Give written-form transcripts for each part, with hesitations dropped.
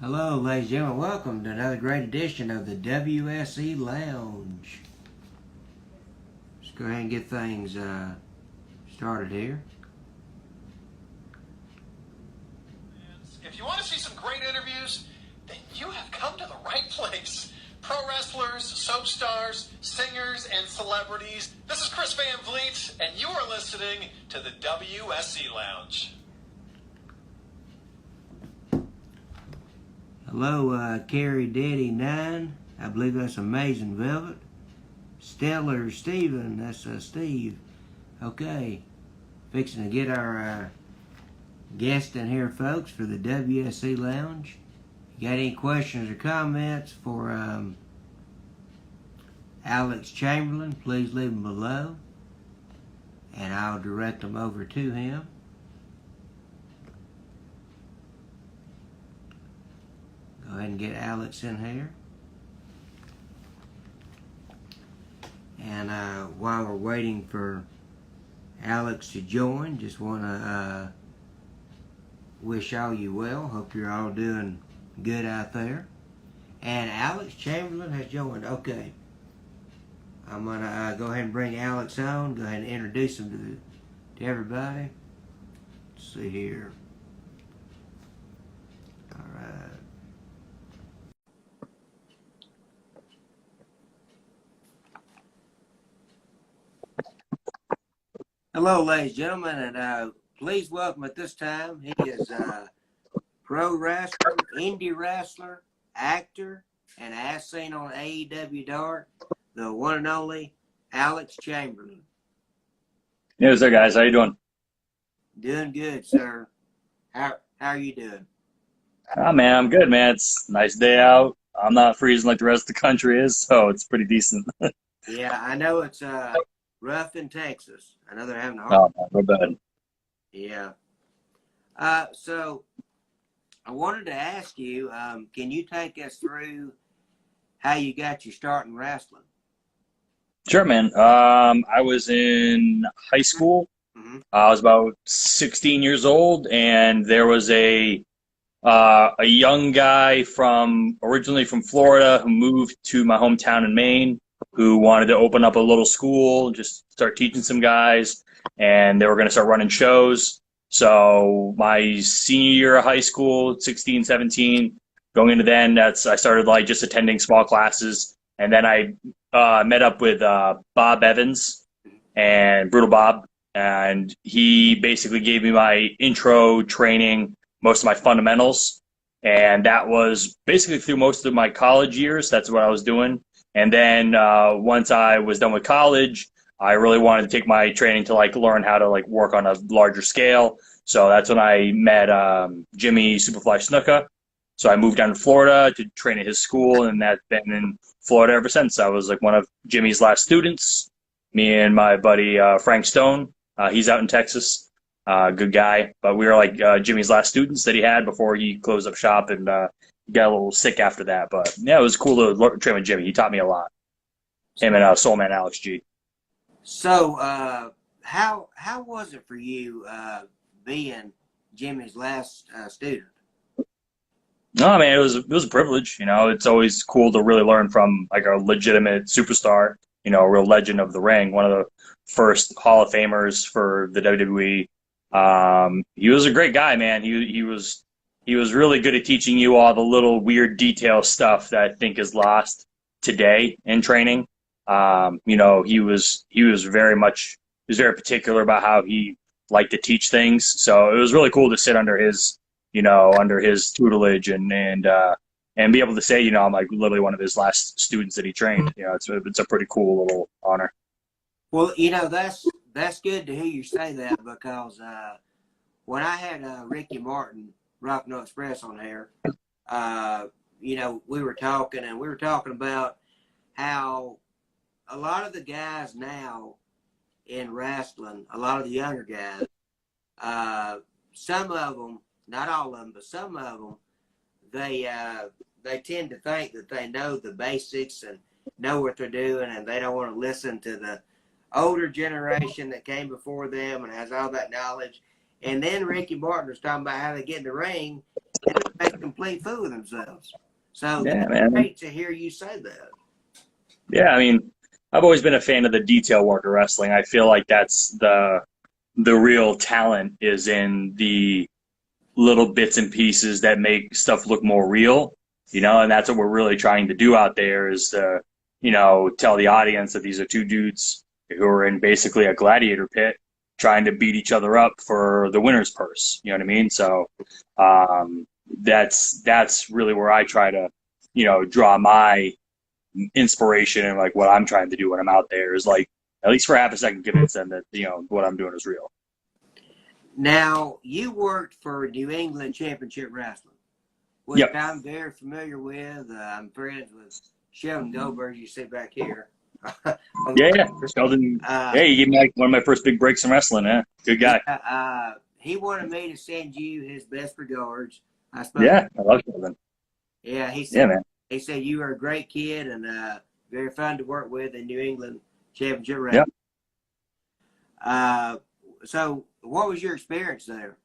Hello, ladies and gentlemen. Welcome to another great edition of the WSE Lounge. Let's go ahead and get things started here. If you want to see some great interviews, then you have come to the right place. Pro wrestlers, soap stars, singers, and celebrities. This is Chris Van Vliet, and you are listening to the WSE Lounge. Hello, Carrie Daddy 9. I believe that's Amazing Velvet. Stellar Steven, that's Steve. Okay, fixing to get our guest in here, folks, for the WSE Lounge. If you got any questions or comments for Alex Chamberlain, please leave them below, and I'll direct them over to him. Go ahead and get Alex in here. And while we're waiting for Alex to join, just want to wish all you well. Hope you're all doing good out there. And Alex Chamberlain has joined. Okay. I'm going to go ahead and bring Alex on. Go ahead and introduce him to everybody. Let's see here. All right. Hello, ladies and gentlemen, and please welcome at this time. He is a pro wrestler, indie wrestler, actor, and as seen on AEW Dark, the one and only Alex Chamberlain. Hey, what's up, guys? How you doing? Doing good, sir. How are you doing? Oh, man, I'm good, man. It's a nice day out. I'm not freezing like the rest of the country is, so it's pretty decent. Yeah, I know it's rough in Texas. I know they're having a hard Oh, man, we're bad. Yeah. So I wanted to ask you, can you take us through how you got your start in wrestling? Sure, man. I was in high school. Mm-hmm. I was about 16 years old, and there was a young guy originally from Florida who moved to my hometown in Maine, who wanted to open up a little school, just start teaching some guys, and they were going to start running shows. So my senior year of high school, 16, 17, going into then, I started like just attending small classes, and then I met up with Bob Evans and Brutal Bob, and he basically gave me my intro training, most of my fundamentals, and that was basically through most of my college years. That's what I was doing. And then once I was done with college, I really wanted to take my training to like learn how to like work on a larger scale. So that's when I met Jimmy Superfly Snuka. So I moved down to Florida to train at his school, and that's been in Florida ever since. I was like one of Jimmy's last students. Me and my buddy Frank Stone. He's out in Texas. Good guy. But we were like Jimmy's last students that he had before he closed up shop, and got a little sick after that. But yeah, it was cool to train with Jimmy. He taught me a lot. Him and Soul Man Alex G. So, how was it for you being Jimmy's last student? No, man, it was a privilege. You know, it's always cool to really learn from like a legitimate superstar. You know, a real legend of the ring, one of the first Hall of Famers for the WWE. He was a great guy, man. He was really good at teaching you all the little weird detail stuff that I think is lost today in training. You know, he was very particular about how he liked to teach things. So it was really cool to sit under his tutelage and be able to say, you know, I'm like literally one of his last students that he trained. You know, it's a pretty cool little honor. Well, you know, that's good to hear you say that, because when I had Ricky Martin, Rock No Express, on here, you know, we were talking about how a lot of the guys now in wrestling, a lot of the younger guys, some of them, not all of them, but some of them, they tend to think that they know the basics and know what they're doing, and they don't want to listen to the older generation that came before them and has all that knowledge. And then Ricky Martin was talking about how they get in the ring, and they make a complete fool of themselves. So Yeah, that's man. great to hear you say that. Yeah, I mean, I've always been a fan of the detail work of wrestling. I feel like that's the real talent is in the little bits and pieces that make stuff look more real, and that's what we're really trying to do out there is to, tell the audience that these are two dudes who are in basically a gladiator pit trying to beat each other up for the winner's purse. You know what I mean? So that's really where I try to, draw my inspiration and like what I'm trying to do when I'm out there is like at least for half a second convince them that what I'm doing is real. Now, you worked for New England Championship Wrestling, which Yep. I'm very familiar with. I'm friends with Sheldon Goldberg, you see back here. Yeah. Sheldon, he gave me like one of my first big breaks in wrestling. Good guy. He wanted me to send you his best regards. I suppose. Yeah, I love Sheldon. Yeah, he said. Yeah, man. He said you were a great kid and very fun to work with in New England Championship Wrestling. Yeah. So, what was your experience there?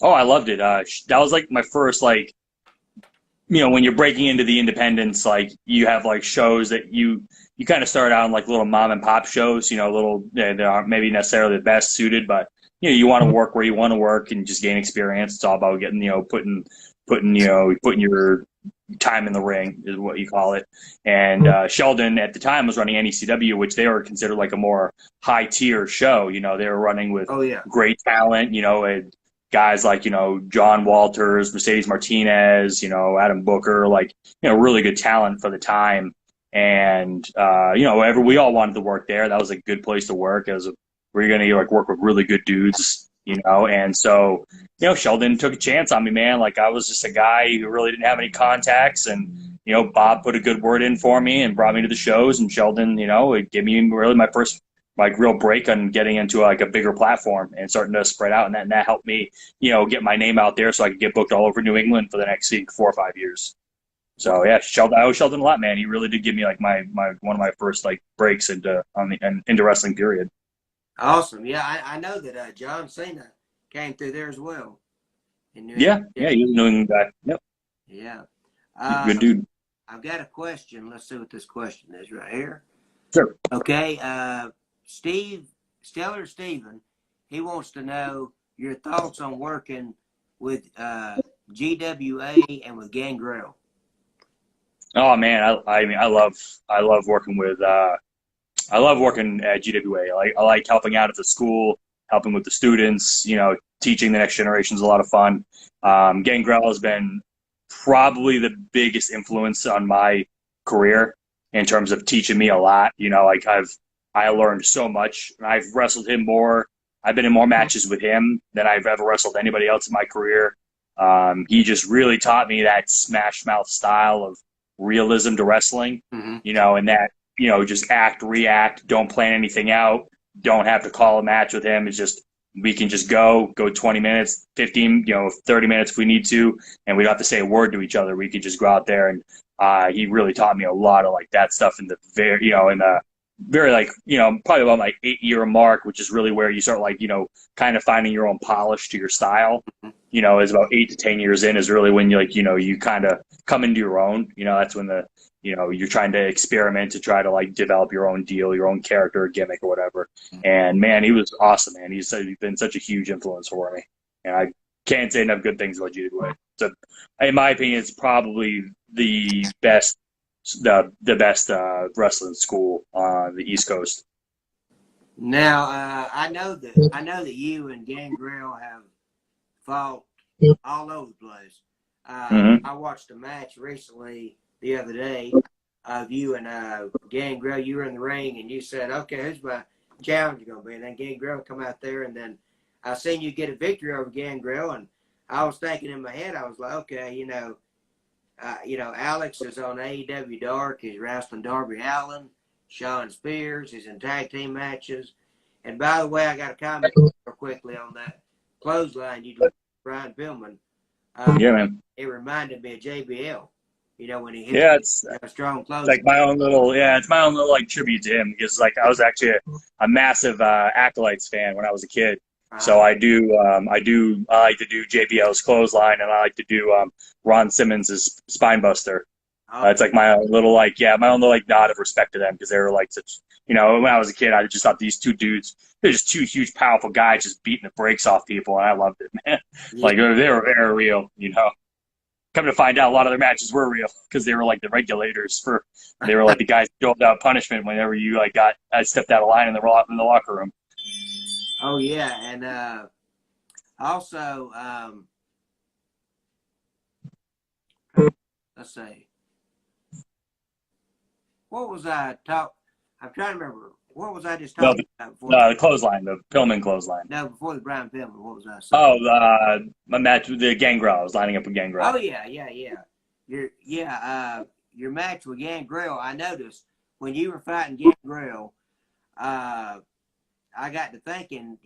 Oh, I loved it. That was like my first like, when you're breaking into the independents, like you have like shows that you kind of start out on like little mom and pop shows, little that aren't maybe necessarily the best suited, but you want to work where you want to work and just gain experience. It's all about getting putting your time in the ring is what you call it. And Sheldon at the time was running NECW, which they were considered like a more high tier show. They were running with great talent, and guys like, John Walters, Mercedes Martinez, Adam Booker, like, really good talent for the time. And, wherever we all wanted to work there, that was a good place to work as we're going to like work with really good dudes, and so, Sheldon took a chance on me, man. Like I was just a guy who really didn't have any contacts and, Bob put a good word in for me and brought me to the shows and Sheldon, it gave me really my first like real break on getting into like a bigger platform and starting to spread out. And that helped me, get my name out there so I could get booked all over New England for the next 4 or 5 years. So yeah, Sheldon, I owe Sheldon a lot, man. He really did give me like my one of my first like breaks into wrestling period. Awesome. Yeah, I know that John Cena came through there as well. Yeah, he was a New England guy. Yep. Yeah. Good dude. I've got a question. Let's see what this question is right here. Sure. Okay. Stellar Steven, he wants to know your thoughts on working with GWA and with Gangrel. Oh man, I love working with I love working at GWA. I like helping out at the school, helping with the students, teaching the next generation is a lot of fun. Gangrel has been probably the biggest influence on my career in terms of teaching me a lot. I learned so much. I've wrestled him more. I've been in more matches with him than I've ever wrestled anybody else in my career. He just really taught me that smash mouth style of realism to wrestling, and that, just act, react, don't plan anything out, don't have to call a match with him. It's just, we can just go 20 minutes, 15, 30 minutes if we need to, and we don't have to say a word to each other. We could just go out there, and he really taught me a lot of like that stuff in the very like, probably about my 8-year mark, which is really where you start like, kind of finding your own polish to your style. Is about 8 to 10 years in is really when you like, you kind of come into your own. That's when you're trying to experiment to try to like develop your own deal, your own character, gimmick, or whatever. And man, he was awesome, man. He's been such a huge influence for me, and I can't say enough good things about GWA. So, in my opinion, it's probably the best wrestling school on the East Coast. Now, I know that you and Gangrel have fought all over the place. I watched a match recently the other day of you and Gangrel. You were in the ring and you said, "Okay, who's my challenger going to be?" And then Gangrel come out there, and then I seen you get a victory over Gangrel, and I was thinking in my head, I was like, okay, Alex is on AEW Dark. He's wrestling Darby Allin, Sean Spears. He's in tag team matches. And by the way, I got a comment real quickly on that clothesline you did, Brian Pillman. Yeah, man. It reminded me of JBL. When he hit it's a strong close. Like it's my own little like tribute to him, because like I was actually a massive Acolytes fan when I was a kid. So I like to do JBL's clothesline, and I like to do Ron Simmons' spine buster. It's like my own little my own little nod of respect to them, because they were like such, when I was a kid, I just thought these two dudes, they're just two huge, powerful guys just beating the brakes off people, and I loved it, man. Yeah. Like, they were very real, Come to find out, a lot of their matches were real, because they were like the regulators they were like the guys who doled out punishment whenever you stepped out of line in the locker room. Oh yeah, and also let's see, what was I talk? I'm trying to remember. What was I just talking about before? The clothesline, the Pillman clothesline. No, before the Brian Pillman. What was I saying? Oh, my match with the Gangrel. I was lining up with Gangrel. Oh yeah. Your match with Gangrel. I noticed when you were fighting Gangrel, I got to thinking,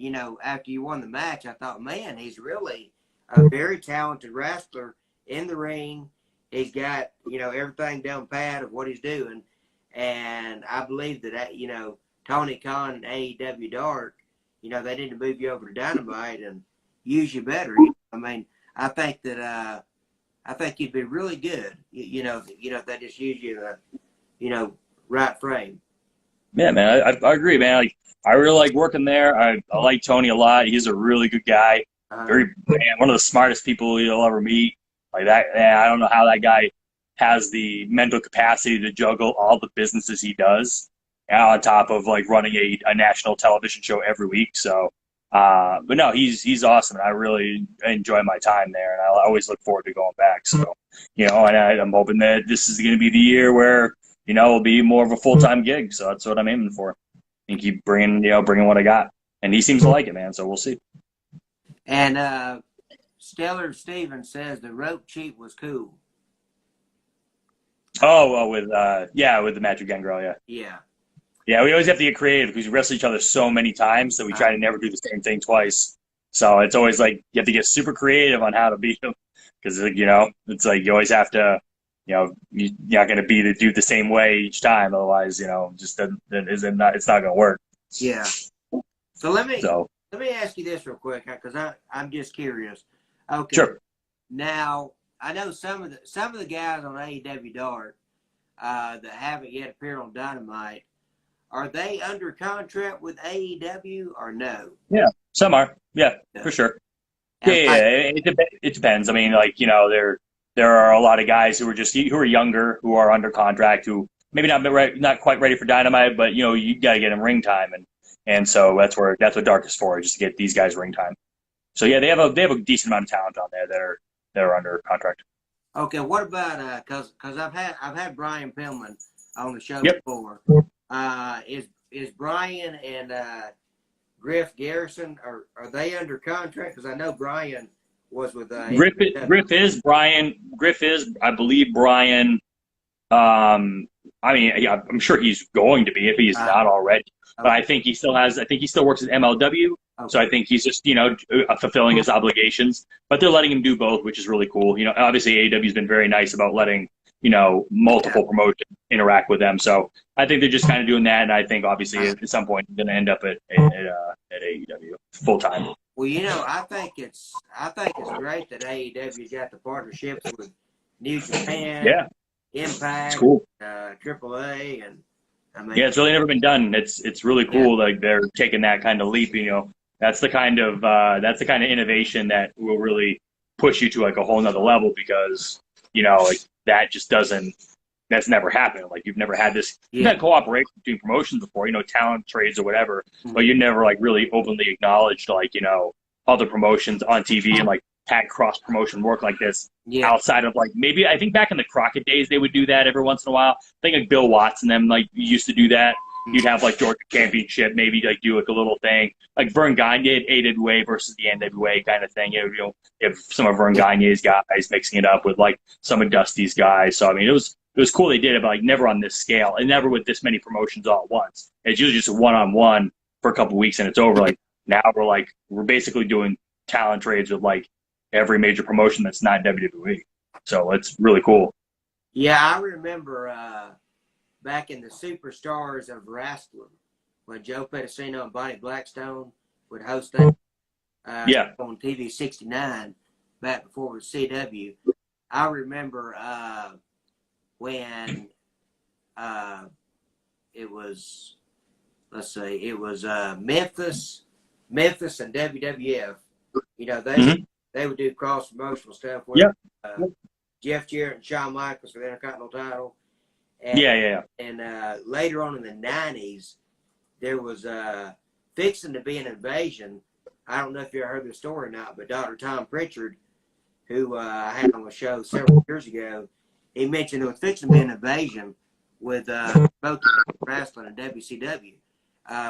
after you won the match, I thought, man, he's really a very talented wrestler in the ring. He's got, everything down pat of what he's doing. And I believe that, Tony Khan and AEW Dark, they need to move you over to Dynamite and use you better. I mean, I think that, I think you'd be really good, if they just use you in the, right frame. Yeah, man, I agree, man. Like, I really like working there. I like Tony a lot. He's a really good guy. One of the smartest people you'll ever meet. Like that, man, I don't know how that guy has the mental capacity to juggle all the businesses he does, on top of running a national television show every week. So, but no, he's awesome, and I really enjoy my time there, and I always look forward to going back. So, and I'm hoping that this is going to be the year where it'll be more of a full-time gig. So that's what I'm aiming for, and keep bringing what I got. And he seems to like it, man. So we'll see. And Stellar Stevens says the rope cheat was cool. Oh, well, with the match with Gangrel, Yeah. Yeah, we always have to get creative because we wrestle each other so many times that we try to never do the same thing twice. So it's always like you have to get super creative on how to beat them, because it's like you always have to, you're not going to do the same way each time. Otherwise, just it's not going to work. Yeah. So let me ask you this real quick, because I'm just curious. Okay. Sure. Now I know some of the guys on AEW Dark that haven't yet appeared on Dynamite. Are they under contract with AEW or no? Yeah, some are. Yeah, for sure. It depends. I mean, there are a lot of guys who are younger, who are under contract, who maybe not quite ready for Dynamite, but you got to get them ring time, and so that's what Dark is for, just to get these guys ring time. So yeah, they have a decent amount of talent on there that are under contract. Okay, what about because I've had Brian Pillman on the show before. Is Brian and Griff Garrison, are they under contract? Because I know Brian was with Griff is Brian. Griff is, I believe, Brian. I mean, I'm sure he's going to be if he's not already. But I think he still works at MLW. Okay. So I think he's just, fulfilling his obligations. But they're letting him do both, which is really cool. Obviously AEW's been very nice about letting, multiple promotions interact with them. So I think they're just kind of doing that. And I think obviously at some point they're going to end up at AEW full time. Well, I think it's great that AEW's got the partnerships with New Japan, Impact, it's cool. AAA, and it's really never been done. It's really cool. Like they're taking that kind of leap. That's the kind of innovation that will really push you to a whole nother level, because that just that's never happened. Like you've never had this. You've had cooperation between promotions before, talent trades or whatever, but you never really openly acknowledged other promotions on TV and had cross promotion work like this outside of maybe I think back in the Crockett days they would do that every once in a while. I think Bill Watts and them used to do that. You'd have Georgia Championship, maybe do a little thing like Vern Gagne at AWA versus the NWA kind of thing. If some of Vern Gagne's guys mixing it up with some of Dusty's guys. So I mean, it was cool they did it, but never on this scale and never with this many promotions all at once. It's usually just a one-on-one for a couple of weeks and it's over. Now we're basically doing talent trades with every major promotion that's not WWE. So it's really cool. Yeah, I remember back in the Superstars of Wrestling when Joe Pedicino and Bonnie Blackstone would host that. Yeah. on TV 69 back before it was CW. I remember when it was, let's see, it was Memphis and WWF. You know, they would do cross promotional stuff with Jeff Jarrett and Shawn Michaels for the Intercontinental title. And, And later on in the 90s, there was fixing to be an invasion. I don't know if you ever heard the story or not, but Dr. Tom Pritchard, who I had on the show several years ago, he mentioned there was fixing to be an invasion with both wrestling and WCW.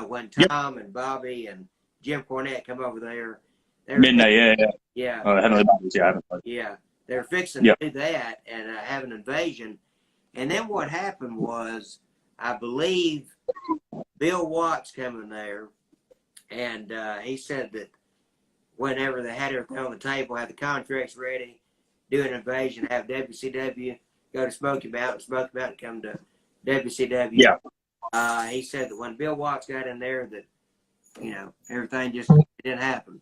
When Tom and Bobby and Jim Cornette come over there. Midnight, yeah. Oh, Heavenly Bodies, yeah. They were fixing to do that and have an invasion. And then what happened was, I believe Bill Watts coming there, and he said that whenever they had everything on the table, had the contracts ready, do an invasion, have WCW, go to Smoky Mountain come to WCW. Yeah. He said that when Bill Watts got in there, that, you know, everything just didn't happen.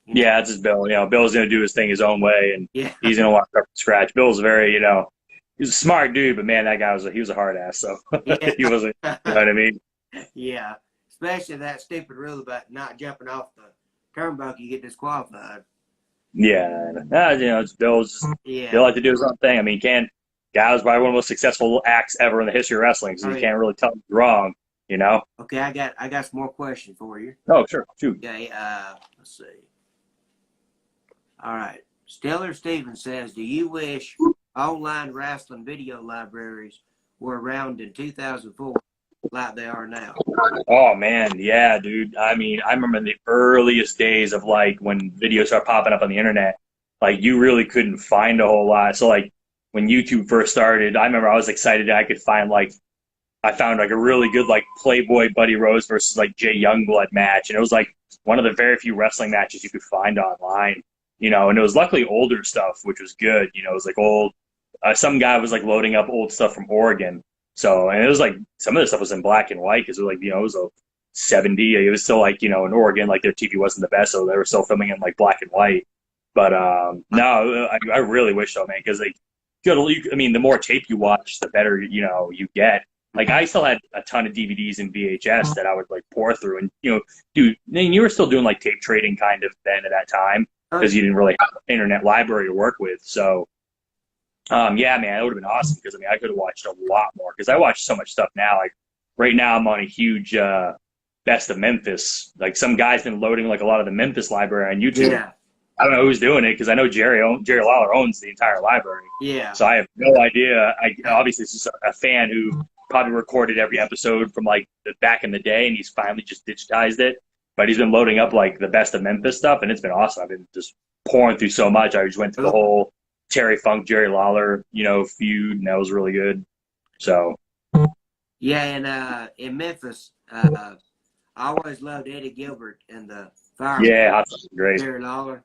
You know? Yeah, that's just Bill. You know, Bill's going to do his thing his own way, and he's going to want to start from scratch. Bill's very, you know, he's a smart dude, but man, that guy he was a hard ass, so he wasn't, you know what I mean? Yeah, especially that stupid rule about not jumping off the turnbuckle, you get disqualified. Yeah, you know, it's Bill's. Bill like to do his own thing. I mean, guy was probably one of the most successful acts ever in the history of wrestling, so you can't really tell him wrong, you know? Okay, I got some more questions for you. Oh, sure, shoot. Okay, let's see. All right, Stellar Stevens says, do you wish online wrestling video libraries were around in 2004 like they are now? Oh man, yeah, dude. I mean, I remember in the earliest days of like when videos started popping up on the internet, like you really couldn't find a whole lot. So like when YouTube first started, I remember I was excited that I could find I found like a really good like Playboy Buddy Rose versus like Jay Youngblood match, and it was like one of the very few wrestling matches you could find online, you know. And it was luckily older stuff, which was good. You know, it was like old. Some guy was like loading up old stuff from Oregon. So, and it was like, some of the stuff was in black and white because it was like, you know, it was a 70. It was still like, you know, in Oregon, like their TV wasn't the best. So they were still filming in like black and white. But no, I really wish so, man, because like, I mean, the more tape you watch, the better, you know, you get. Like I still had a ton of DVDs and VHS that I would like pour through. And, you know, dude, you were still doing like tape trading kind of then at that time because you didn't really have an internet library to work with. So, yeah, man, it would have been awesome because I mean I could have watched a lot more because I watch so much stuff now. Like right now, I'm on a huge Best of Memphis. Like some guy's been loading like a lot of the Memphis library on YouTube. Yeah. I don't know who's doing it because I know Jerry Lawler owns the entire library. Yeah. So I have no idea. Obviously this is a fan who probably recorded every episode from like back in the day, and he's finally just digitized it. But he's been loading up like the Best of Memphis stuff, and it's been awesome. I've been just pouring through so much. I just went through the whole Terry Funk, Jerry Lawler, you know, feud, and that was really good. So, yeah, and in Memphis, I always loved Eddie Gilbert and the Fire. Yeah, that's great. Jerry Lawler.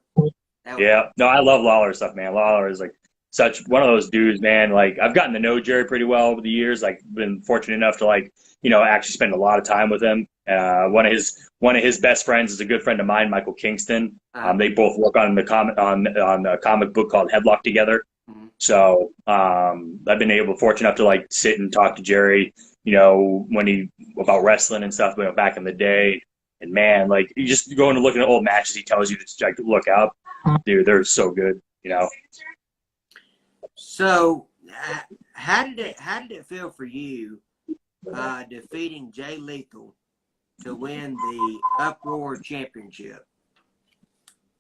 Yeah, no, I love Lawler stuff, man. Lawler is like such one of those dudes, man. Like I've gotten to know Jerry pretty well over the years. Like been fortunate enough to like, you know, actually spend a lot of time with him. One of his best friends is a good friend of mine, Michael Kingston. They both work on a comic book called Headlock together. Mm-hmm. So I've been fortunate enough to like sit and talk to Jerry, you know, about wrestling and stuff, you know, back in the day. And man, like you just going and looking at old matches, he tells you to like look up, dude. They're so good, you know. So, how did it feel for you defeating Jay Lethal to win the Uproar Championship?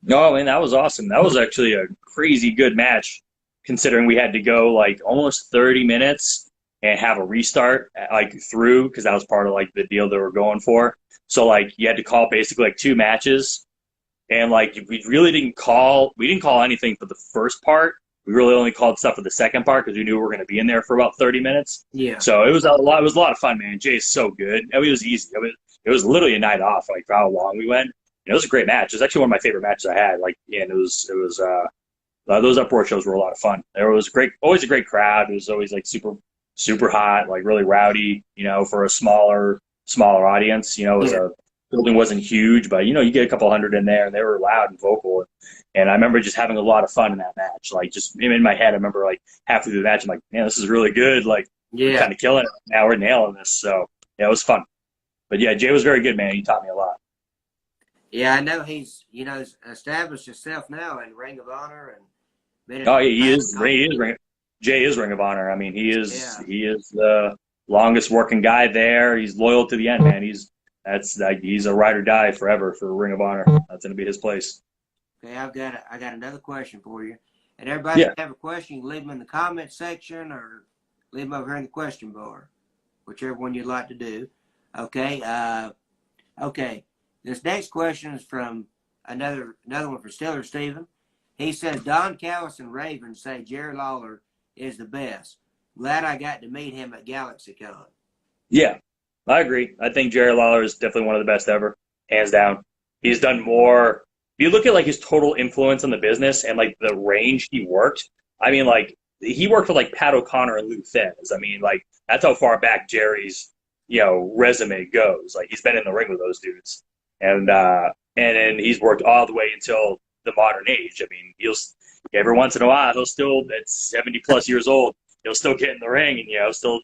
No, man, that was awesome. That was actually a crazy good match, considering we had to go like almost 30 minutes and have a restart like through because that was part of like the deal they were going for. So like you had to call basically like 2 matches, and like we didn't call anything for the first part. We really only called stuff for the second part because we knew we were going to be in there for about 30 minutes. Yeah. So it was a lot. It was a lot of fun, man. Jay's so good. I mean, it was easy. It was literally a night off, like for how long we went. It was a great match. It was actually one of my favorite matches I had. Like, and it was those Uproar shows were a lot of fun. There was always a great crowd. It was always like super hot, like really rowdy. You know, for a smaller audience. You know, it was building wasn't huge, but you get a couple hundred in there, and they were loud and vocal. And I remember just having a lot of fun in that match. Like, just in my head, I remember like halfway through the match, I'm like, man, this is really good. Like, we're Yeah. kind of killing it. Now we're nailing this. So yeah, it was fun. But yeah, Jay was very good, man. He taught me a lot. Yeah, I know he's established himself now in Ring of Honor and been in Oh yeah, he is. Jay is Ring of Honor. I mean, he is the longest working guy there. He's loyal to the end, man. He's a ride or die forever for Ring of Honor. That's gonna be his place. Okay, I got another question for you. And everybody can have a question, you can leave them in the comment section or leave them over here in the question bar, whichever one you'd like to do. Okay. Okay. This next question is from another one for Stiller Steven. He says Don Callis and Raven say Jerry Lawler is the best. Glad I got to meet him at GalaxyCon. Yeah, I agree. I think Jerry Lawler is definitely one of the best ever, hands down. He's done more. If you look at like his total influence on the business and like the range he worked, I mean, like he worked with like Pat O'Connor and Lou Thesz. I mean, like that's how far back Jerry's resume goes. Like he's been in the ring with those dudes, and then he's worked all the way until the modern age. I mean, every once in a while he'll still at 70 plus years old, he'll still get in the ring and still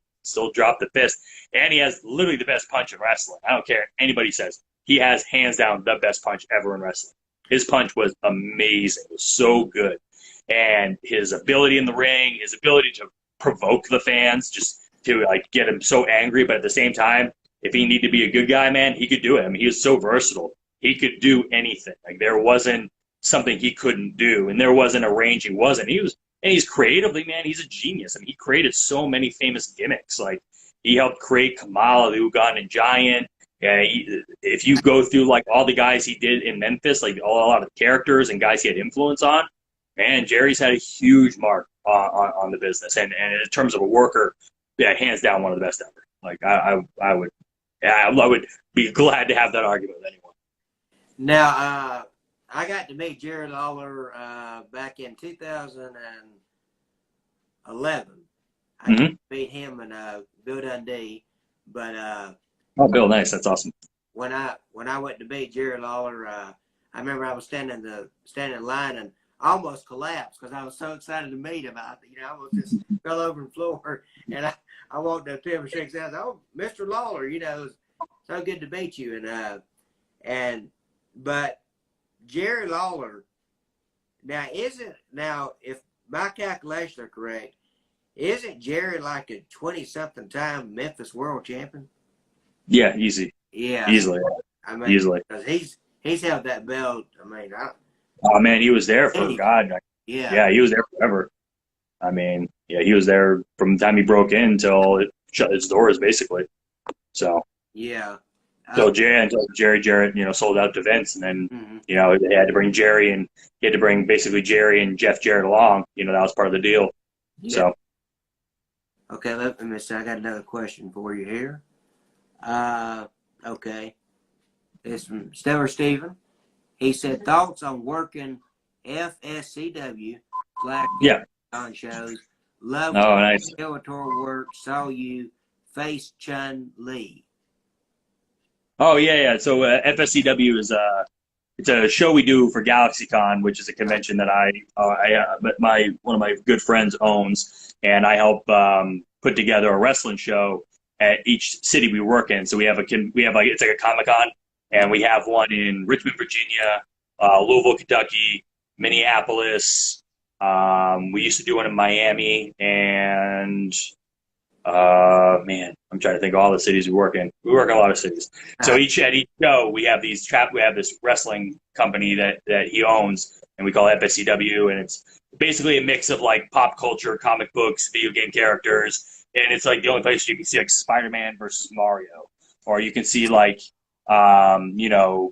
drop the fist. And he has literally the best punch in wrestling. I don't care what anybody says. He has hands down the best punch ever in wrestling. His punch was amazing. It was so good. And his ability in the ring, his ability to provoke the fans, just to like get him so angry, but at the same time, if he needed to be a good guy, man, he could do it. I mean, he was so versatile. He could do anything. Like there wasn't something he couldn't do, and there wasn't a range he wasn't. He's creatively, man, he's a genius. I mean, he created so many famous gimmicks. Like he helped create Kamala, the Ugandan Giant. If you go through like all the guys he did in Memphis, like a lot of characters and guys he had influence on, man, Jerry's had a huge mark on the business. And in terms of a worker, yeah, hands down one of the best ever. Like I would be glad to have that argument with anyone. Now, I got to meet Jerry Lawler back in 2011. I got to meet him and Bill Dundee, but oh, Bill, nice, that's awesome. When I went to meet Jerry Lawler, I remember I was standing in line and I almost collapsed because I was so excited to meet him. I almost just fell over the floor, and I walked up to him and shook his hand. Oh, Mr. Lawler, it was so good to meet you. But Jerry Lawler, now if my calculations are correct, isn't Jerry like a 20-something time Memphis world champion? Yeah, easy. Yeah, easily. I mean, easily. Because he's held that belt. I mean, oh man, he was there for God. Yeah, he was there forever. I mean, yeah, he was there from the time he broke in until it shut its doors, basically. So yeah. Until Jerry Jarrett, sold out to Vince, and then they had to bring Jerry, and he had to bring basically Jerry and Jeff Jarrett along. That was part of the deal. Yeah. So. Okay, let me see. I got another question for you here. Okay. It's from Stellar Steven. He said, thoughts on working FSCW, Black on shows. Love nice. Skeletor work, saw you face Chun Li. Oh, yeah. So FSCW is it's a show we do for GalaxyCon, which is a convention that one of my good friends owns, and I help put together a wrestling show at each city we work in. So it's like a Comic-Con, and we have one in Richmond, Virginia, Louisville, Kentucky, Minneapolis. We used to do one in Miami, and man, I'm trying to think of all the cities we work in. We work in a lot of cities. So at each show, we have this wrestling company that he owns, and we call it FSCW, and it's basically a mix of like pop culture, comic books, video game characters, and it's like the only place you can see like Spider-Man versus Mario, or you can see like Skeletor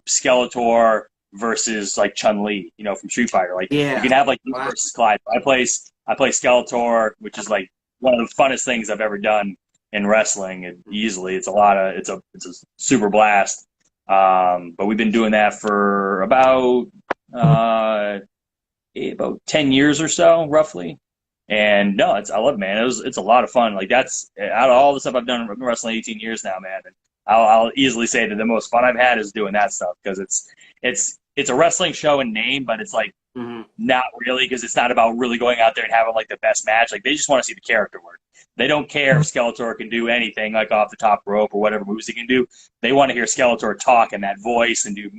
versus like Chun-Li, from Street Fighter. Like you can have like versus Clyde. I play Skeletor, which is like one of the funnest things I've ever done in wrestling. It's a super blast. But we've been doing that for about 10 years or so, roughly. And no, I love it, man. It's a lot of fun. Like that's out of all the stuff I've done in wrestling 18 years now, man. And I'll easily say that the most fun I've had is doing that stuff because it's a wrestling show in name, but it's like not really because it's not about really going out there and having like the best match. Like they just want to see the character work. They don't care if Skeletor can do anything like off the top rope or whatever moves he can do. They want to hear Skeletor talk in that voice and do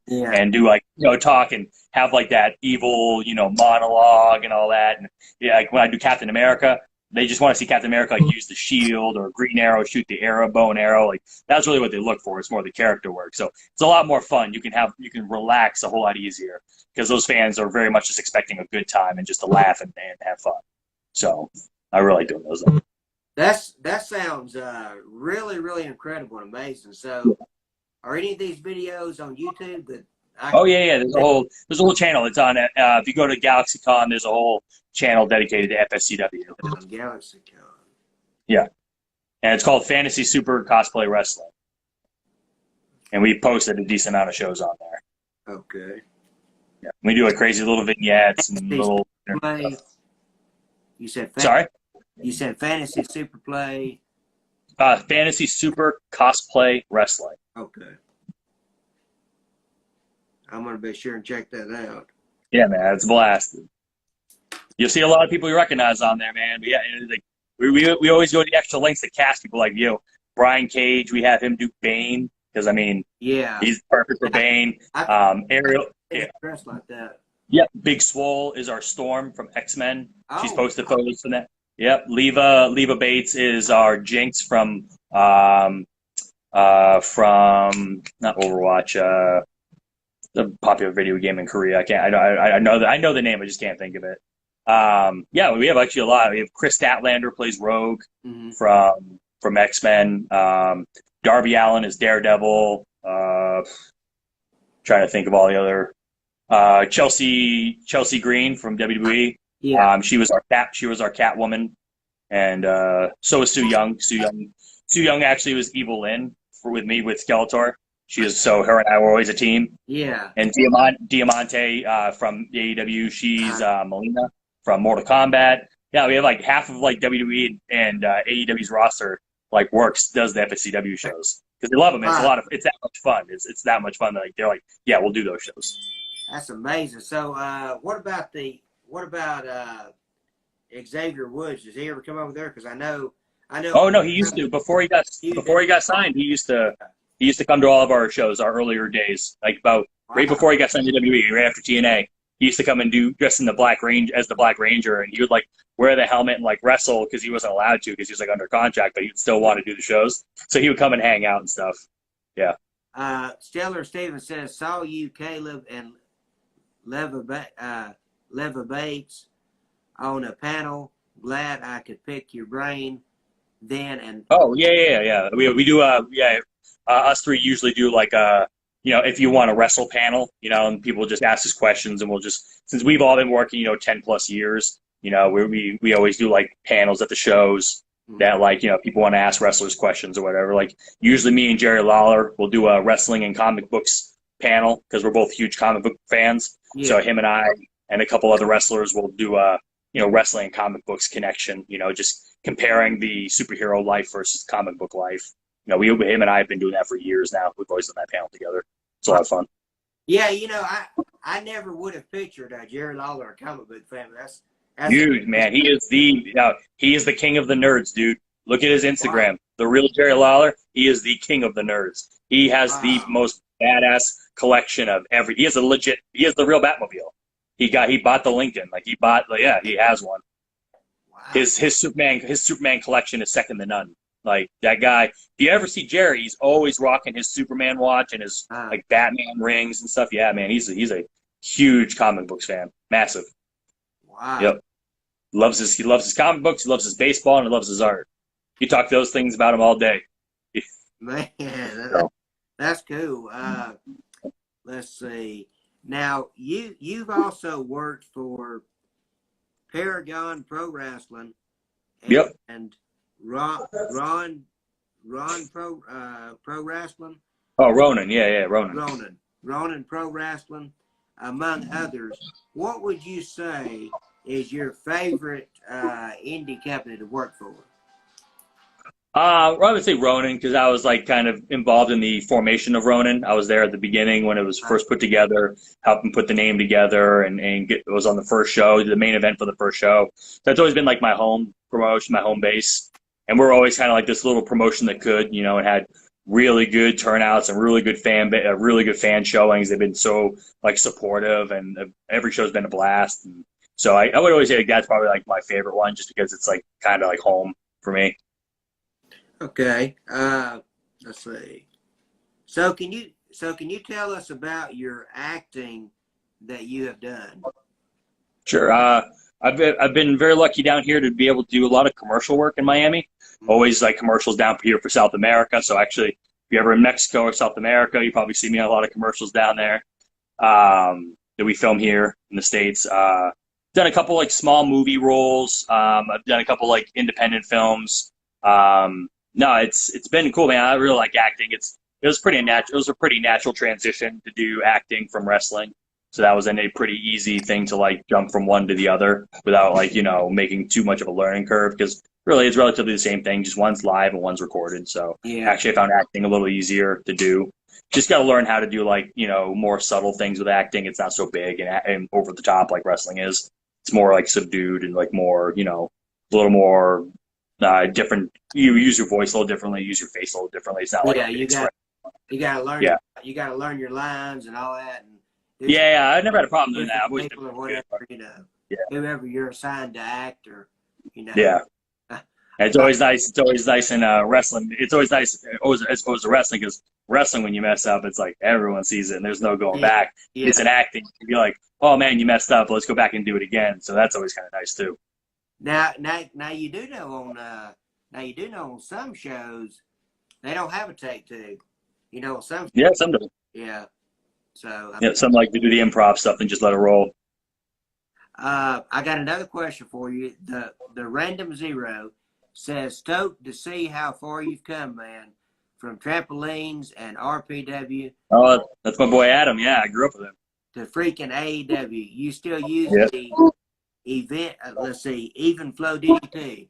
and do like talk and have like that evil monologue and all that. And yeah, like when I do Captain America, they just want to see Captain America like use the shield or Green Arrow shoot the arrow, bow and arrow. Like that's really what they look for. It's more the character work. So it's a lot more fun. You can relax a whole lot easier because those fans are very much just expecting a good time and just to laugh and have fun. So I really do those. That sounds really, really incredible and amazing. So are any of these videos on YouTube that yeah. There's a whole channel. It's on if you go to GalaxyCon, there's a whole channel dedicated to FSCW. On GalaxyCon. Yeah. And it's called Fantasy Super Cosplay Wrestling. And we posted a decent amount of shows on there. Okay. Yeah. We do like crazy little vignettes and little You said Sorry? You said Fantasy Super Play. Fantasy Super Cosplay Wrestling. Okay. I'm going to be sure and check that out. Yeah, man, it's a blast. You'll see a lot of people you recognize on there, man. But yeah, like, we always go the extra lengths to cast people like Brian Cage. We have him do Bane because he's perfect for Bane. Ariel, dressed like that. Yep, Big Swole is our Storm from X-Men. She's posted photos from that. Yep, Leva Bates is our Jinx from not Overwatch. The popular video game in Korea. I know the name. I just can't think of it. We have actually a lot. We have Chris Statlander plays Rogue from X-Men. Darby Allin is Daredevil. Trying to think of all the other. Chelsea Green from WWE. Yeah. She was our Catwoman, and so was Sue Young. Sue Young actually was Evil Lynn with me with Skeletor. Her and I were always a team. Yeah. And Diamante from the AEW, she's Melina from Mortal Kombat. Yeah, we have like half of like WWE and AEW's roster does the FSCW shows because they love them. It's that much fun. It's that much fun that they're like, yeah, we'll do those shows. That's amazing. So what about Xavier Woods? Does he ever come over there? Because I know. Oh no, he used to before he got signed. He used to come to all of our shows, our earlier days, like right before he got signed to WWE, right after TNA. He used to come and dress in the Black Ranger, and he would like wear the helmet and like wrestle because he wasn't allowed to because he was like under contract, but he'd still want to do the shows. So he would come and hang out and stuff. Yeah. Stellar Stevens says, saw you, Caleb, and Leva Bates on a panel. Glad I could pick your brain then. And yeah. We do us three usually do like if you want a wrestle panel, and people just ask us questions, and since we've all been working 10 plus years, we always do like panels at the shows that people want to ask wrestlers questions or whatever. Like usually me and Jerry Lawler will do a wrestling and comic books panel because we're both huge comic book fans. Yeah. So him and I and a couple other wrestlers will do a wrestling and comic books connection. Just comparing the superhero life versus comic book life. Him and I have been doing that for years now. We've always done that panel together. It's a lot of fun. Yeah, I never would have pictured Jerry Lawler, a comic book fan. That's dude, man, he is the king of the nerds, dude. Look at his Instagram. Wow. The real Jerry Lawler, he is the king of the nerds. He has the most badass collection of he has the real Batmobile. He bought the Lincoln. He has one. Wow. His Superman collection is second to none. Like that guy, if you ever see Jerry, he's always rocking his Superman watch and his like Batman rings and stuff. Yeah, man, he's a huge comic books fan, massive. Wow. Yep. He loves his comic books. He loves his baseball and he loves his art. You talk those things about him all day. Man, that's cool. Let's see. Now you've also worked for Paragon Pro Wrestling. And Ron Pro Wrestling. Oh, Ronan. Yeah, Ronan. Ronan Pro Wrestling, among others. What would you say is your favorite indie company to work for? Well, I would say Ronin because I was like kind of involved in the formation of Ronin. I was there at the beginning when it was first put together, helping put the name together, and it was on the first show, the main event for the first show. So that's always been like my home promotion, my home base, and we're always kind of like this little promotion that could, it had really good turnouts and really good fan showings. They've been so like supportive, and every show's been a blast. And so I would always say like, that's probably like my favorite one, just because it's like kind of like home for me. Okay. Let's see. So can you tell us about your acting that you have done? Sure. I've been very lucky down here to be able to do a lot of commercial work in Miami. Always like commercials down here for South America. So actually, if you're ever in Mexico or South America, you probably see me on a lot of commercials down there that we film here in the States. Done a couple like small movie roles. I've done a couple like independent films. No, it's been cool, man. I really like acting. It was pretty natural. It was a pretty natural transition to do acting from wrestling. So that was a pretty easy thing to like jump from one to the other without like, making too much of a learning curve, because really it's relatively the same thing. Just one's live and one's recorded. So actually I found acting a little easier to do. Just got to learn how to do like, more subtle things with acting. It's not so big and over the top like wrestling is. It's more like subdued and like more, a little more different. You use your voice a little differently, use your face a little differently. It's not like you gotta learn. Yeah. You gotta learn your lines and all that. And Yeah, I never had a problem doing that. I've always people or whatever, Yeah. whoever you're assigned to act or, Yeah. And it's always nice. It's always nice in wrestling. It's always nice as opposed to wrestling, because wrestling, when you mess up, it's like everyone sees it and there's no going back. It's an acting. You'd be like, oh man, you messed up. Let's go back and do it again. So that's always kind of nice too. Now you do know on some shows they don't have a take two. Some shows, Some do. yeah. So Some like to do the improv stuff and just let it roll. I got another question for you. The Random Zero says, stoked to see how far you've come, man, from trampolines and RPW. Oh, that's my boy Adam. Yeah, I grew up with him. To freaking AEW. You still use the event, let's see, Even Flow DDT.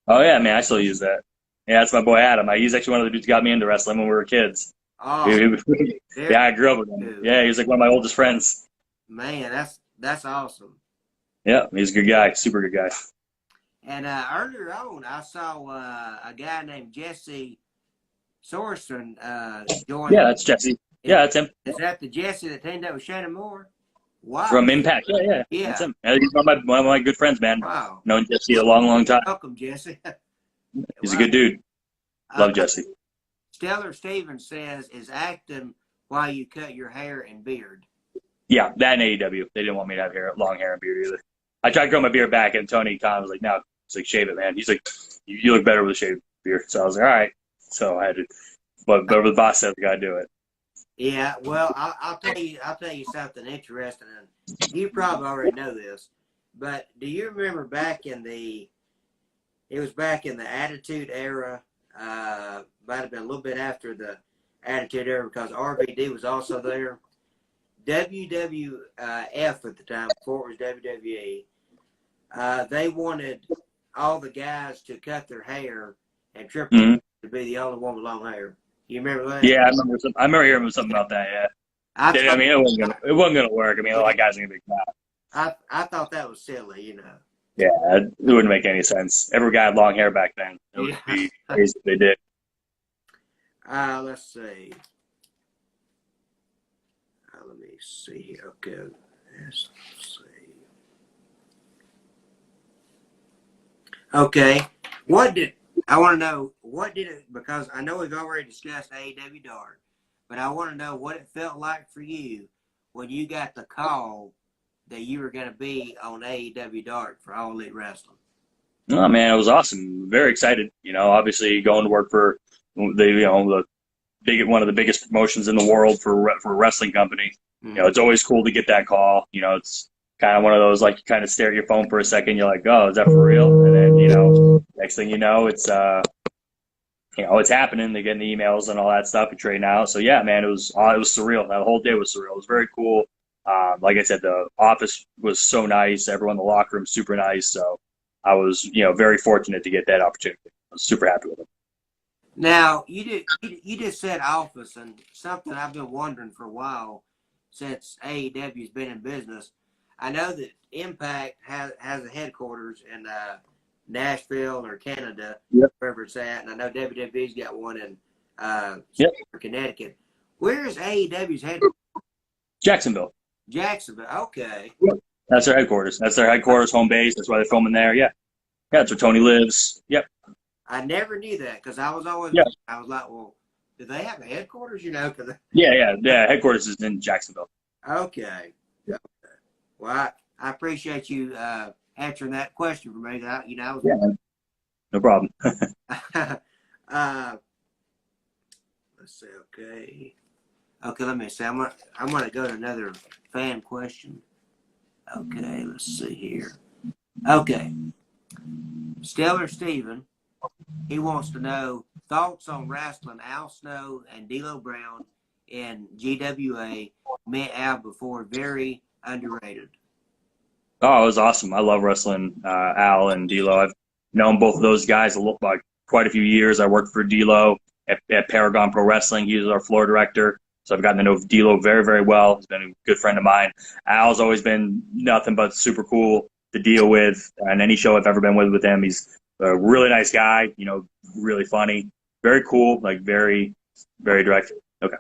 Oh yeah, man, I still use that. Yeah, that's my boy Adam. He's actually one of the dudes who got me into wrestling when we were kids. Oh, yeah, I grew up with him. Dude. Yeah, he was like one of my oldest friends. Man, that's awesome. Yeah, he's a good guy, super good guy. And earlier on, I saw a guy named Jesse Sorson join. Yeah, that's Jesse. Yeah, that's him. Is that the Jesse that teamed up with Shannon Moore? Wow. From Impact. Yeah. That's him. He's one of my good friends, man. Wow. Known Jesse a long time. Welcome, Jesse. He's a good dude. Love Jesse. Stellar Stevens says, is acting while you cut your hair and beard? Yeah, that in AEW. They didn't want me to have long hair and beard either. I tried to grow my beard back, and Tony Khan was like, no. He's like, shave it, man. He's like, you look better with a shaved beard. So I was like, all right. So I had to, but the boss said, I got to do it. Yeah, well, I'll tell you something interesting. And you probably already know this, but do you remember back in the Attitude Era? Might have been a little bit after the Attitude Era, because RVD was also there. WWF at the time, before it was WWE, they wanted all the guys to cut their hair, and Triple H to be the only one with long hair. You remember that? Yeah, I remember hearing something about that. Yeah. It wasn't gonna work. I mean, a lot of guys are gonna be mad. I thought that was silly, Yeah, it wouldn't make any sense. Every guy had long hair back then. It would be crazy if they did. Let's see. Let me see. Okay. Let's see. Okay. I want to know, because I know we've already discussed AEW Dark, but I want to know what it felt like for you when you got the call that you were going to be on AEW Dark for All Elite Wrestling. Oh man, it was awesome. Very excited. Obviously going to work for one of the biggest promotions in the world for a wrestling company. It's always cool to get that call. It's kind of one of those, like, you kind of stare at your phone for a second. You're like, oh, is that for real? And then, next thing you know, it's, it's happening. They're getting the emails and all that stuff and trading out. So yeah, man, it was surreal. That whole day was surreal. It was very cool. Like I said, the office was so nice. Everyone in the locker room, super nice. So I was, very fortunate to get that opportunity. I was super happy with it. Now you just said office, and something I've been wondering for a while since AEW's been in business. I know that Impact has a headquarters in Nashville or Canada, Yep. wherever it's at, and I know WWE's got one in Yep. Connecticut. Where is AEW's headquarters? Jacksonville. Jacksonville. Okay. That's their headquarters. That's their headquarters, home base. That's why they're filming there. Yeah. Yeah, that's where Tony lives. Yep. I never knew that because I was always Yeah. I was like, well, do they have a headquarters? You know, cause Yeah. Headquarters is in Jacksonville. okay. Well, I appreciate you answering that question for me. I was, Yeah. No problem. let's see. Okay. Let me see. I'm gonna go to another fan question. Okay. Let's see here. Okay. Stellar Steven. He wants to know thoughts on wrestling Al Snow and D'Lo Brown in GWA. Met Al before, very underrated. Oh, it was awesome. I love wrestling Al and D'Lo. I've known both of those guys like quite a few years. I worked for D'Lo at Paragon Pro Wrestling. He was our floor director, so I've gotten to know D'Lo very, very well. He's been a good friend of mine. Al's always been nothing but super cool to deal with, and any show I've ever been with him, he's a really nice guy. Really funny, very cool, like very, very direct. Okay,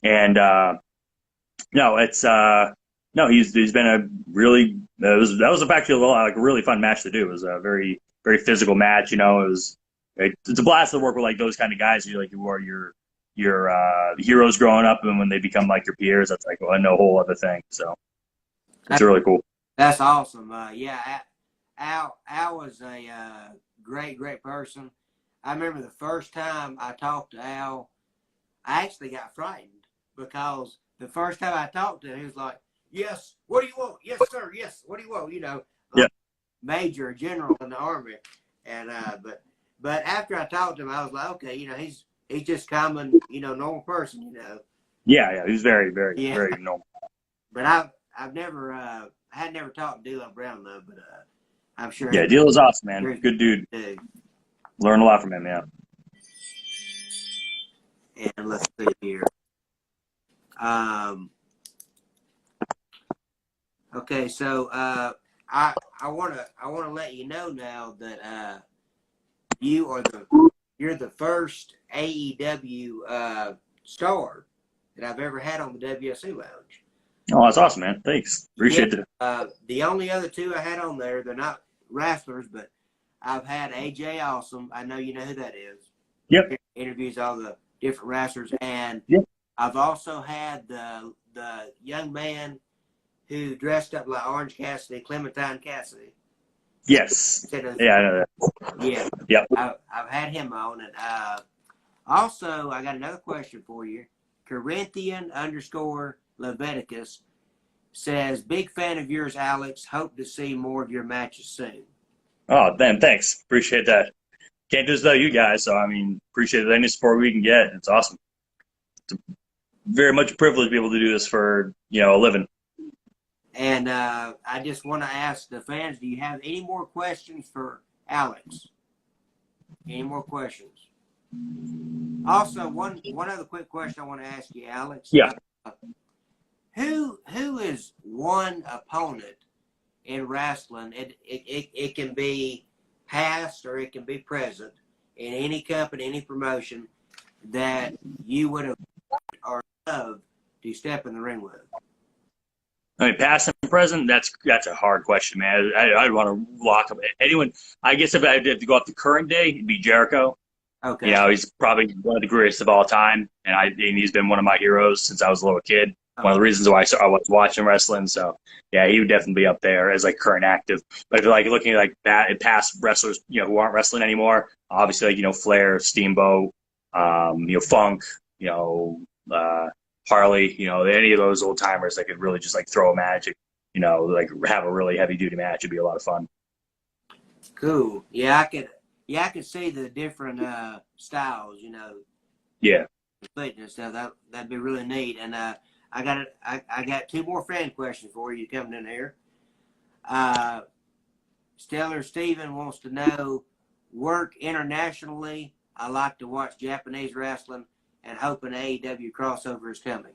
and no, it's no, he's been a really that was actually like a really fun match to do. It was a very, very physical match. It's a blast to work with like those kind of guys. Who are your heroes growing up, and when they become like your peers, that's like a whole other thing. So it's really cool. That's awesome. Al was a great person. I remember the first time I talked to Al, I actually got frightened because the first time I talked to him, he was like, "Yes, what do you want? Yes, sir. Yes, what do you want?" Like major general in the army. And but after I talked to him, I was like, okay, he's just common, normal person, Yeah, he's very, very, very normal. But I've never I had never talked to D'Lo Brown though, but I'm sure. Yeah, D'Lo's awesome, man. Good dude. Learn a lot from him, yeah. And let's see here. Okay, so I wanna let you know now that you're the first AEW star that I've ever had on the WSE Lounge. Oh, that's awesome, man. Thanks. Appreciate it. The only other two I had on there, they're not wrestlers, but I've had AJ Awesome. I know you know who that is. Yep. Interviews all the different wrestlers, and I've also had the young man who dressed up like Orange Cassidy, Clementine Cassidy. Yes. Yeah, I know that. Yeah. Yep. I've had him on, and also I got another question for you. Corinthian _ Leviticus says, "Big fan of yours, Alex. Hope to see more of your matches soon." Oh, man, thanks. Appreciate that. Can't do this without you guys, so appreciate it. Any support we can get. It's awesome. It's very much a privilege to be able to do this for a living. And I just want to ask the fans, do you have any more questions for Alex? Any more questions? Also, one other quick question I want to ask you, Alex. Yeah. Who is one opponent in wrestling? It can be past or it can be present in any company, any promotion that you would have or loved to step in the ring with. I mean, past and present, that's a hard question, man. I'd want to lock up anyone. I guess if I had to go up to current day, it'd be Jericho. Okay. He's probably one of the greatest of all time, and he's been one of my heroes since I was a little kid. One of the reasons why I was watching wrestling. So, yeah, he would definitely be up there as like current active. But if you're like looking at like past wrestlers, who aren't wrestling anymore, obviously like Flair, Steamboat, Funk, Harley, any of those old timers that could really just like throw a match, like have a really heavy duty match. It'd be a lot of fun. Cool. Yeah, I could see the different styles, Yeah. fitness stuff. That'd be really neat. And I got two more fan questions for you coming in here. Stellar Steven wants to know, work internationally I like to watch Japanese wrestling and hope an AEW crossover is coming.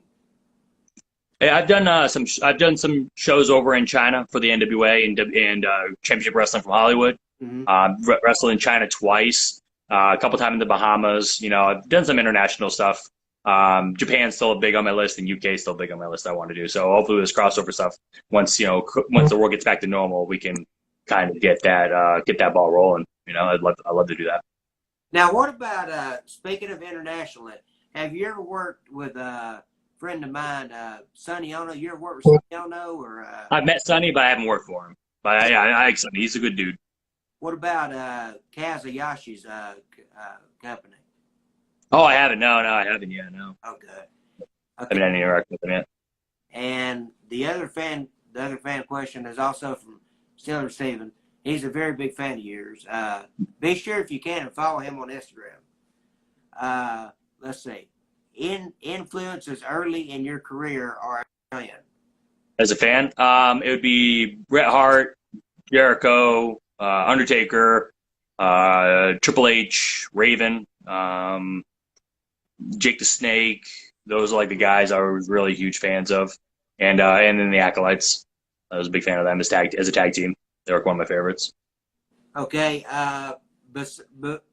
Hey, I've done some shows over in China for the NWA and Championship Wrestling from Hollywood. Mm-hmm. Wrestled in China twice, a couple times in the Bahamas. I've done some international stuff. Japan's still big on my list, and UK is still big on my list. I want to do so. Hopefully, this crossover stuff once the world gets back to normal, we can kind of get that ball rolling. I'd love to do that. Now, what about speaking of international? Have you ever worked with a friend of mine, Sonny Ono? You ever worked with Sonny Ono? I've met Sonny, but I haven't worked for him. But yeah, I like Sonny. He's a good dude. What about Kazuyashi's company? Oh, I haven't. No, I haven't yet. No. Okay. I haven't had any interaction with him yet. And the other fan question is also from Steeler Steven. He's a very big fan of yours. Be sure if you can and follow him on Instagram. Let's see. Influences early in your career are a fan. As a fan, it would be Bret Hart, Jericho, Undertaker, Triple H, Raven, Jake the Snake. Those are like the guys I was really huge fans of, and then the Acolytes. I was a big fan of them as a tag team. They were one of my favorites. Okay.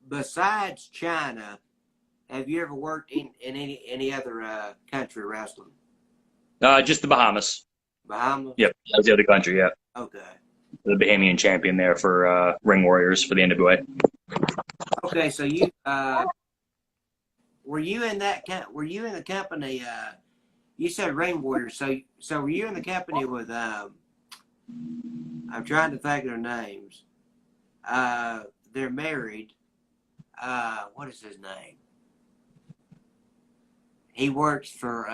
Besides China, have you ever worked in any other country wrestling? Just the Bahamas. Bahamas? Yep, that was the other country. Yeah. Okay. The Bahamian champion there for Ring Warriors for the NWA. Okay, so you were you in the company? You said Ring Warriors. So were you in the company with? I'm trying to think of their names. They're married. What is his name? He works for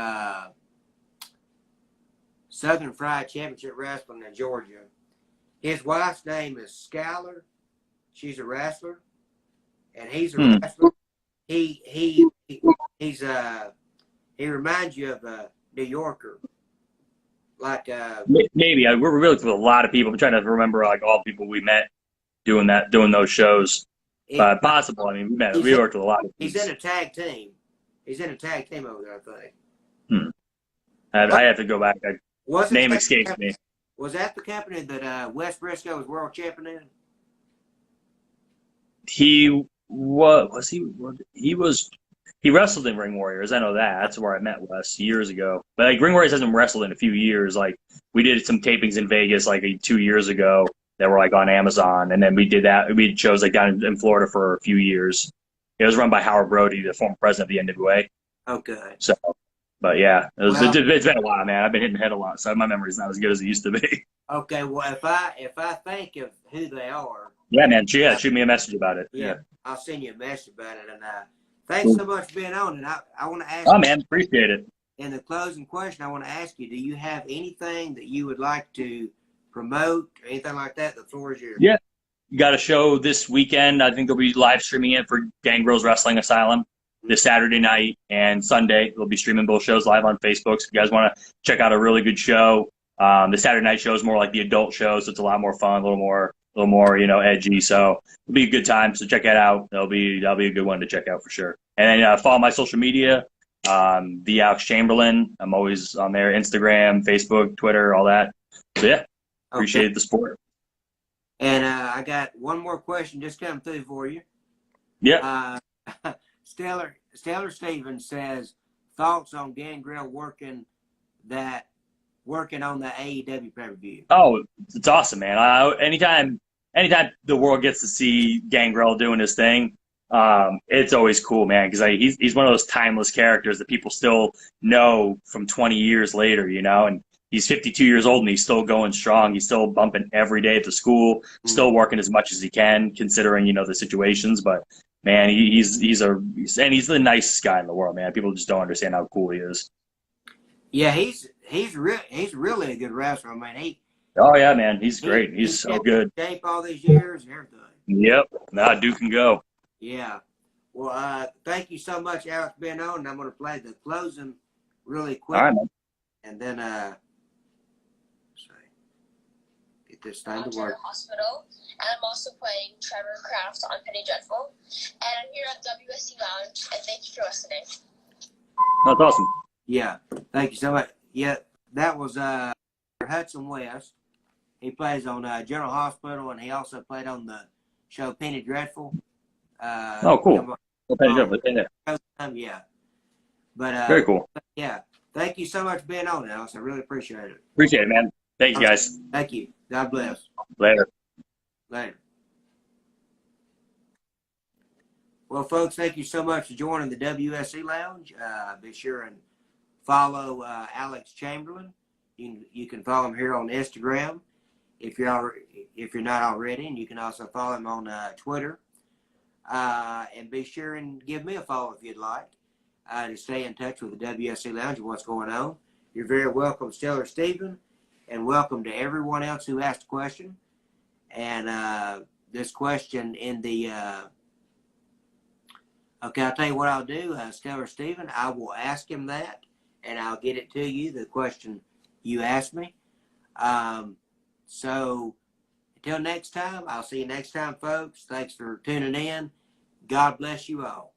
Southern Fried Championship Wrestling in Georgia. His wife's name is Skylar. She's a wrestler, and he's a wrestler. He reminds you of a New Yorker. Like maybe we're really with a lot of people. I'm trying to remember like all the people we met doing those shows. Possible. I mean, we worked with a lot of people. He's in a tag team. He's in a tag team over there, I think. I have to go back. Name escapes me. Was that the company that Wes Briscoe was world champion in? He wrestled in Ring Warriors. I know that. That's where I met Wes years ago. But like Ring Warriors hasn't wrestled in a few years. Like we did some tapings in Vegas like 2 years ago that were like on Amazon, and then we did shows like down in Florida for a few years. It was run by Howard Brody, the former president of the NWA. Okay. So, but yeah, it's been a while, man. I've been hitting the head a lot, so my memory's not as good as it used to be. Okay, well, if I think of who they are. Yeah, man. Shoot me a message about it. Yeah. I'll send you a message about it. And thanks so much for being on. And I want to ask. Oh, man, appreciate it. In the closing question, I want to ask you: do you have anything that you would like to promote or anything like that? The floor is yours. Yeah. You got a show this weekend. I think they'll be live streaming it for Gangrel's Wrestling Asylum this Saturday night and Sunday. They'll be streaming both shows live on Facebook. So if you guys want to check out a really good show, the Saturday night show is more like the adult show, so it's a lot more fun, a little more edgy. So it'll be a good time. So check that out. That'll be a good one to check out for sure. And then follow my social media, the Alex Chamberlain. I'm always on there: Instagram, Facebook, Twitter, all that. So yeah, appreciate the support. And I got one more question just coming through for you. Yeah. Stellar Stevens says, thoughts on Gangrel working on the AEW pay-per-view? Oh, it's awesome, man. Anytime the world gets to see Gangrel doing his thing, it's always cool, man, because he's one of those timeless characters that people still know from 20 years later, and he's 52 years old and he's still going strong. He's still bumping every day at the school, still working as much as he can, considering, the situations. But man, he's the nicest guy in the world, man. People just don't understand how cool he is. Yeah, he's really a good wrestler, man. Oh yeah, man, he's great. He's so good. Shape all these years and everything. Yep, dude can go. Yeah. Well, thank you so much, Alex, for being on. And I'm going to play the closing really quick. All right, man. And then, get get this thing to work. General Hospital, and I'm also playing Trevor Kraft on Penny Dreadful. And I'm here at WSE Lounge, and thank you for listening. That's awesome. Yeah, thank you so much. Yeah, that was Hudson West. He plays on General Hospital, and he also played on the show Penny Dreadful. Oh, cool. Yeah. But very cool. Yeah. Thank you so much for being on, Alex. I really appreciate it. Appreciate it, man. Thank you, guys. Thank you. God bless. Later. Later. Well, folks, thank you so much for joining the WSE Lounge. Be sure and follow Alex Chamberlain. You can follow him here on Instagram if you're not already, and you can also follow him on Twitter. And be sure and give me a follow if you'd like to stay in touch with the WSE Lounge and what's going on. You're very welcome, Stellar Stephen, and welcome to everyone else who asked a question. And this question in the okay, I'll tell you what I'll do, Stellar Stephen. I will ask him that, and I'll get it to you, the question you asked me. So until next time, I'll see you next time, folks. Thanks for tuning in. God bless you all.